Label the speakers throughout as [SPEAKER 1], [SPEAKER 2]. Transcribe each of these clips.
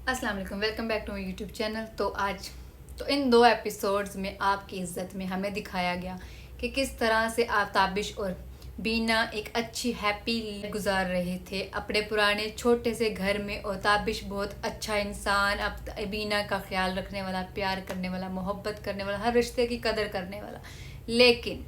[SPEAKER 1] अस्सलाम वालेकुम, welcome back to my YouTube channel. तो इन दो एपिसोड्स में आपकी इज़्ज़त में हमें दिखाया गया कि किस तरह से ताबिश और बीना एक अच्छी हैप्पी लाइफ गुजार रहे थे अपने पुराने छोटे से घर में। और ताबिश बहुत अच्छा इंसान, अब बीना का ख्याल रखने वाला, प्यार करने वाला, मोहब्बत करने वाला, हर रिश्ते की कदर करने वाला। लेकिन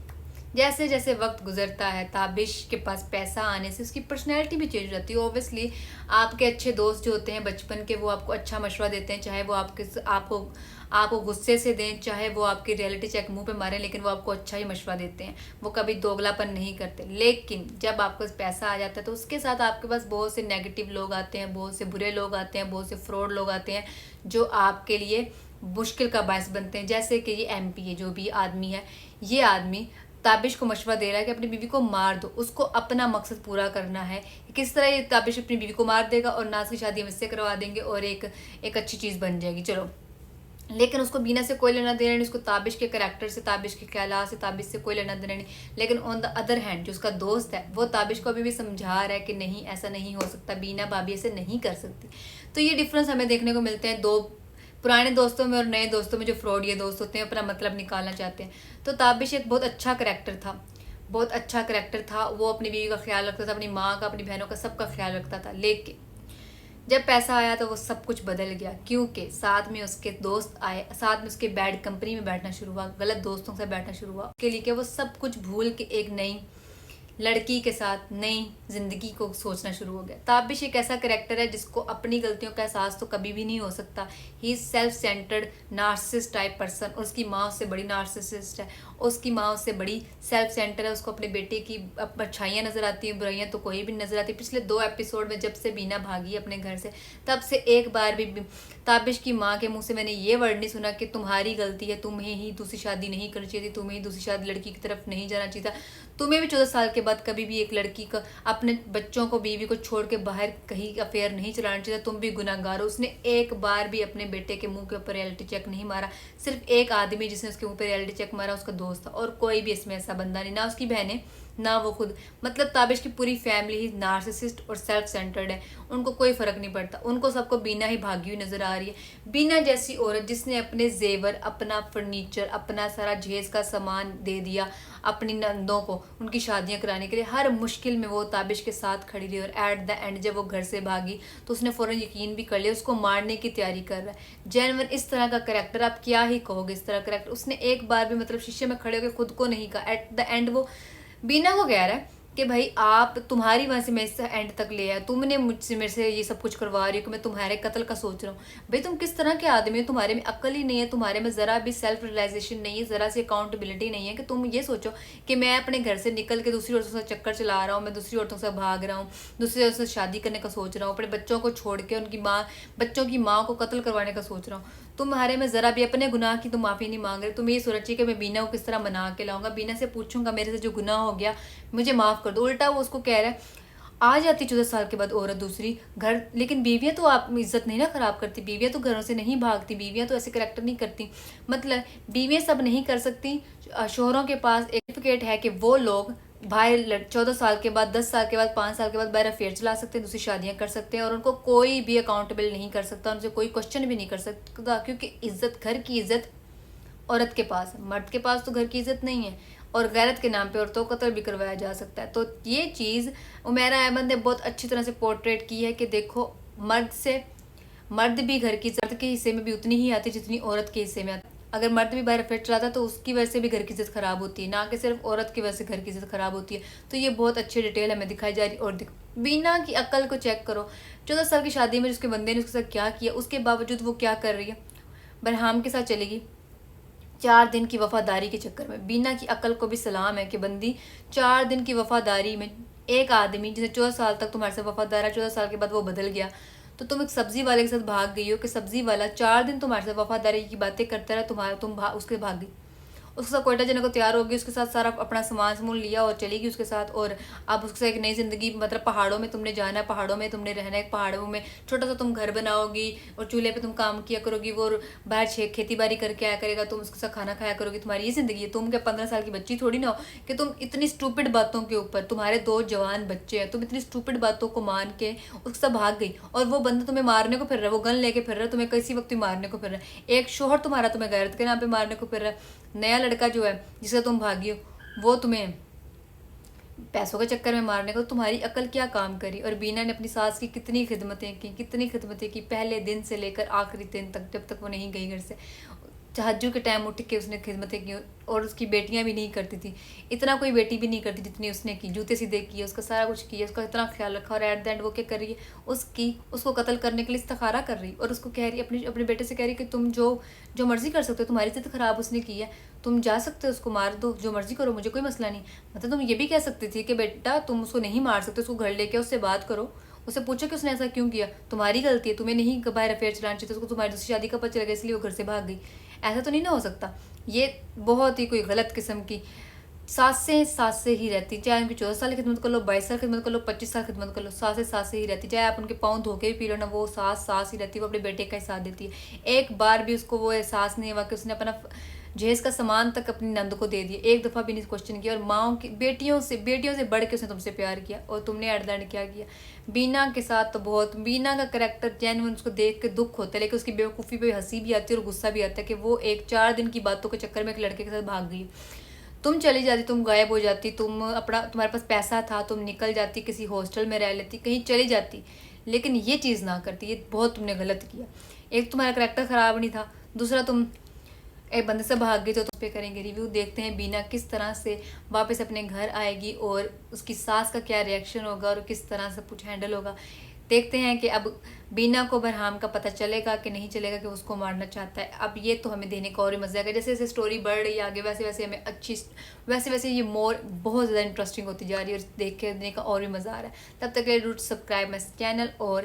[SPEAKER 1] जैसे जैसे वक्त गुजरता है, ताबिश के पास पैसा आने से उसकी पर्सनैलिटी भी चेंज हो जाती है। ओबियसली आपके अच्छे दोस्त जो होते हैं बचपन के, वो आपको अच्छा मशवरा देते हैं, चाहे वो आपको गुस्से से दें, चाहे वो आपकी रियलिटी चेक मुंह पे मारें, लेकिन वो आपको अच्छा ही मशवरा देते हैं। वो कभी दोगलापन नहीं करते। लेकिन जब आपके पास पैसा आ जाता है तो उसके साथ आपके पास बहुत से नेगेटिव लोग आते हैं, बहुत से बुरे लोग आते हैं, बहुत से फ्रॉड लोग आते हैं जो आपके लिए मुश्किल का बायस बनते हैं। जैसे कि ये MP है, जो भी आदमी है, ये आदमी ताबिश को मशवरा दे रहा है कि अपनी बीवी को मार दो, उसको अपना मकसद पूरा करना है। किस तरह ये ताबिश अपनी बीवी को मार देगा और नाज की शादी हम इससे करवा देंगे और एक अच्छी चीज़ बन जाएगी, चलो। लेकिन उसको बीना से कोई लेना देना नहीं, उसको ताबिश के करैक्टर से, ताबिश के ख्यालात से, ताबिश से कोई लेना देना नहीं। लेकिन ऑन द अदर हैंड जो उसका दोस्त है वो ताबिश को अभी भी समझा रहा है कि नहीं, ऐसा नहीं हो सकता, बीना भाभी ऐसे नहीं कर सकती। तो ये डिफरेंस हमें देखने को मिलते हैं दो पुराने दोस्तों में और नए दोस्तों में। जो फ्रॉड ये दोस्त होते हैं अपना मतलब निकालना चाहते हैं। तो ताबिश एक बहुत अच्छा करैक्टर था, बहुत अच्छा करैक्टर था। वो अपनी बीवी का ख्याल रखता था, अपनी माँ का, अपनी बहनों का, सबका ख्याल रखता था। लेकिन जब पैसा आया तो वो सब कुछ बदल गया, क्योंकि साथ में उसके दोस्त आए, साथ में उसके बैड कंपनी में बैठना शुरू हुआ, गलत दोस्तों से बैठना शुरू हुआ। उसके लिए कि वो सब कुछ भूल के एक नई लड़की के साथ नई जिंदगी को सोचना शुरू हो गया। ताबिश एक ऐसा करेक्टर है जिसको अपनी गलतियों का एहसास तो कभी भी नहीं हो सकता। He is self centred narcissist type person. उसकी माँ उससे बड़ी नार्सिसिस्ट है, उसकी माँ उससे बड़ी सेल्फ सेंटर है। उसको अपने बेटे की अच्छाइयाँ नजर आती हैं, बुराइयाँ तो कोई भी नजर आती। पिछले 2 एपिसोड में जब से बीना भागी अपने घर से, तब से एक बार भी ताबिश की माँ के मुंह से मैंने ये वर्ड नहीं सुना कि तुम्हारी गलती है, तुम्हें ही दूसरी शादी नहीं करनी चाहिए थी, तुम्हें ही दूसरी शादी लड़की की तरफ नहीं जाना चाहिए था, तुम्हें भी 14 साल के बाद कभी भी एक लड़की का, अपने बच्चों को, बीवी को छोड़ के बाहर कहीं अफेयर नहीं चलाना चाहिए, तुम भी गुनाहगार हो। उसने एक बार भी अपने बेटे के मुंह के ऊपर रियलिटी चेक नहीं मारा। सिर्फ एक आदमी जिसने उसके मुंह पे रियलिटी चेक मारा उसका दोस्त था, और कोई भी इसमें ऐसा बंदा नहीं, ना उसकी बहनें ना वो खुद। मतलब ताबिश की पूरी फैमिली ही नार्सिसिस्ट और सेल्फ सेंटर्ड है। उनको कोई फर्क नहीं पड़ता, उनको सबको बीना ही भागी हुई नजर आ रही है। बीना जैसी औरत जिसने अपने जेवर, अपना फर्नीचर, अपना सारा जहेज का सामान दे दिया अपनी नंदों को उनकी शादियां कराने के लिए, हर मुश्किल में वो ताबिश के साथ खड़ी रही। और एट द एंड जब वो घर से भागी तो उसने फौरन यकीन भी कर लिया, उसको मारने की तैयारी कर रहा है। जेनवन इस तरह का करेक्टर, आप क्या ही कहोगे इस तरह करेक्टर। उसने एक बार भी मतलब शीशे में खड़े होकर खुद को नहीं कहा। एट द एंड वो बीना को कह रहा है कि भाई आप, तुम्हारी वजह से मैं इस एंड तक ले आया, तुमने मुझसे, मेरे से ये सब कुछ करवा रही हो कि मैं तुम्हारे कत्ल का सोच रहा हूँ। भाई तुम किस तरह के आदमी हो, तुम्हारे में अक्ल ही नहीं है, तुम्हारे में ज़रा भी सेल्फ रियलाइजेशन नहीं है, ज़रा सी अकाउंटेबिलिटी नहीं है कि तुम ये सोचो कि मैं अपने घर से निकल के दूसरी औरतों से चक्कर चला रहा हूँ, मैं दूसरी औरतों से भाग रहा हूँ, दूसरी औरतों से शादी करने का सोच रहा हूँ, अपने बच्चों को छोड़ के उनकी माँ, बच्चों की माँ को कत्ल करवाने का सोच रहा हूँ। तुम्हारे में ज़रा भी अपने गुनाह की तुम माफ़ी नहीं मांग रहे। तुम ये सोचिए कि मैं बीना को किस तरह मना के लाऊंगा, बीना से पूछूंगा मेरे से जो गुनाह हो गया मुझे माफ़ कर दो। उल्टा वो उसको कह रहा है, आ जाती 14 साल के बाद औरत दूसरी घर, लेकिन बीवियाँ तो आप इज्जत नहीं ना खराब करती, बीवियाँ तो घरों से नहीं भागती, बीवियाँ तो ऐसे करेक्टर नहीं करती। मतलब बीवियाँ सब नहीं कर सकती। शोहरों के पास एक सर्टिफिकेट है कि वो लोग बाहर 14 साल के बाद, 10 साल के बाद, 5 साल के बाद बाहर अफेयर चला सकते हैं, दूसरी शादियां कर सकते हैं, और उनको कोई भी अकाउंटेबल नहीं कर सकता, उनसे कोई क्वेश्चन भी नहीं कर सकता। क्योंकि इज्जत, घर की इज्जत औरत के पास है, मर्द के पास तो घर की इज्जत नहीं है। और गैरत के नाम पे औरतों को कत्ल भी करवाया जा सकता है। तो ये चीज़ उमेरा अहमद ने बहुत अच्छी तरह से पोर्ट्रेट की है कि देखो, मर्द भी घर की इज्जत के हिस्से में भी उतनी ही आती जितनी औरत के हिस्से में आती। अगर मर्द भी बाहर अफेयर चलाता है तो उसकी वजह से भी घर की इज्जत खराब होती है, ना कि सिर्फ औरत की वजह से घर की इज्जत खराब होती है। तो ये बहुत अच्छी डिटेल हमें दिखाई जा रही है। और बीना की अकल को चेक करो, 14 साल की शादी में जिसके बंदे ने उसके साथ क्या किया, उसके बावजूद वो क्या कर रही है, बरहाम के साथ चलेगी 4 दिन की वफादारी के चक्कर में। बीना की अकल को भी सलाम है कि बंदी 4 दिन की वफादारी में, एक आदमी जिसे 14 साल तक तुम्हारे साथ वफादार है, 14 साल के बाद वो बदल गया, तो तुम एक सब्जी वाले के साथ भाग गई हो कि सब्जी वाला 4 दिन तुम्हारे साथ वफादारी की बातें करता रहा, उसके भाग गई। उसके साथ कोयटा जाने को तैयार होगी, उसके साथ सारा अपना सामान समून लिया और चली गई उसके साथ। और अब उसके साथ एक नई ज़िंदगी, मतलब पहाड़ों में तुमने जाना है, पहाड़ों में तुमने रहना है, पहाड़ों में छोटा सा तुम घर बनाओगी और चूल्हे पे तुम काम किया करोगी, वो बाहर खेती बाड़ी करके आया करेगा, तुम उसके साथ खाना खाया करोगी। तुम्हारी ये ज़िंदगी है। तुम क्या 15 साल की बच्ची थोड़ी ना हो कि तुम इतनी स्टूपिड बातों के ऊपर, तुम्हारे 2 जवान बच्चे हैं, तुम इतनी स्टूपिड बातों को मान के उसके साथ भाग गई। और वो बंदा तुम्हें मारने को फिर रहा है, वो गन लेके फिर रहा है, तुम्हें किसी वक्त भी मारने को फिर रहा है। एक शोहर तुम्हारा तुम्हें गैरत के नाम पे मारने को फिर रहा है। नया लड़का जो है जिससे तुम भागी हो, वो तुम्हें पैसों के चक्कर में मारने को। तुम्हारी अकल क्या काम करी। और बीना ने अपनी सास की कितनी खिदमतें की पहले दिन से लेकर आखिरी दिन तक, जब तक वो नहीं गई घर से। तहज्जुद के टाइम उठ के उसने खिदमतें की, और उसकी बेटियां भी नहीं करती थी। इतना कोई बेटी भी नहीं करती जितनी उसने की। जूते सीधे किए, उसका सारा कुछ किया, उसका इतना ख्याल रखा। और एट द एंड वो क्या कर रही है, उसको कत्ल करने के लिए इस्तिखारा कर रही। और उसको कह रही, अपने बेटे से कह रही कि तुम जो मर्जी कर सकते हो, तुम्हारी जिद खराब उसने की है, तुम जा सकते हो, उसको मार दो, जो मर्जी करो, मुझे कोई मसला नहीं। मतलब तुम ये भी कह सकती थी कि बेटा तुम उसको नहीं मार सकते, उसको घर लेके उससे बात करो, उससे पूछो कि उसने ऐसा क्यों किया, तुम्हारी गलती है, तुम्हें नहीं बाहर अफेयर चलाना चाहिए, उसको तुम्हारी दूसरी शादी का पता चल गया इसलिए वो घर से भाग गई। ऐसा तो नहीं ना हो सकता। ये बहुत ही कोई गलत किस्म की सासें ही रहती, चाहे उनकी 14 साल की खिदमत कर लो, 22 साल खिदमत कर लो, 25 साल खिदमत कर लो, सासें ही रहती। चाहे आप उनके पाँव धो के भी पी लो ना, वो सास ही रहती है, वो अपने बेटे का ही साथ देती है। एक बार भी उसको वो एहसास नहीं हुआ कि उसने अपना जहेज का सामान तक अपनी नंद को दे दिया, एक दफ़ा भी नहीं क्वेश्चन किया। और माओ की बेटियों से बढ़ के उसने तुमसे प्यार किया, और तुमने एट क्या किया। बीना के साथ तो बहुत, बीना का करैक्टर जेन्युइन, उसको देख के दुख होता है, लेकिन उसकी बेवकूफ़ी पे हंसी भी आती है और गुस्सा भी आता है कि वो 4 दिन की बातों के चक्कर में एक लड़के के साथ भाग गई। तुम चली जाती, तुम गायब हो जाती, तुम्हारे पास पैसा था, तुम निकल जाती, किसी हॉस्टल में रह लेती, कहीं चली जाती, लेकिन ये चीज़ ना करती। ये बहुत तुमने गलत किया। एक तुम्हारा करैक्टर ख़राब नहीं था, दूसरा तुम एक बंदे से भाग गई। तो उस पर करेंगे रिव्यू, देखते हैं बीना किस तरह से वापस अपने घर आएगी और उसकी सास का क्या रिएक्शन होगा और किस तरह से कुछ हैंडल होगा। देखते हैं कि अब बीना को बरहाम का पता चलेगा कि नहीं चलेगा कि उसको मारना चाहता है। अब ये तो हमें देने का और भी मजा आएगा। जैसे जैसे स्टोरी बढ़ रही है आगे, वैसे वैसे हमें वैसे ये मोर बहुत ज़्यादा इंटरेस्टिंग होती जा रही है और देख के देने का और भी मज़ा आ रहा है। तब तक के लिए डू सब्सक्राइब माई चैनल और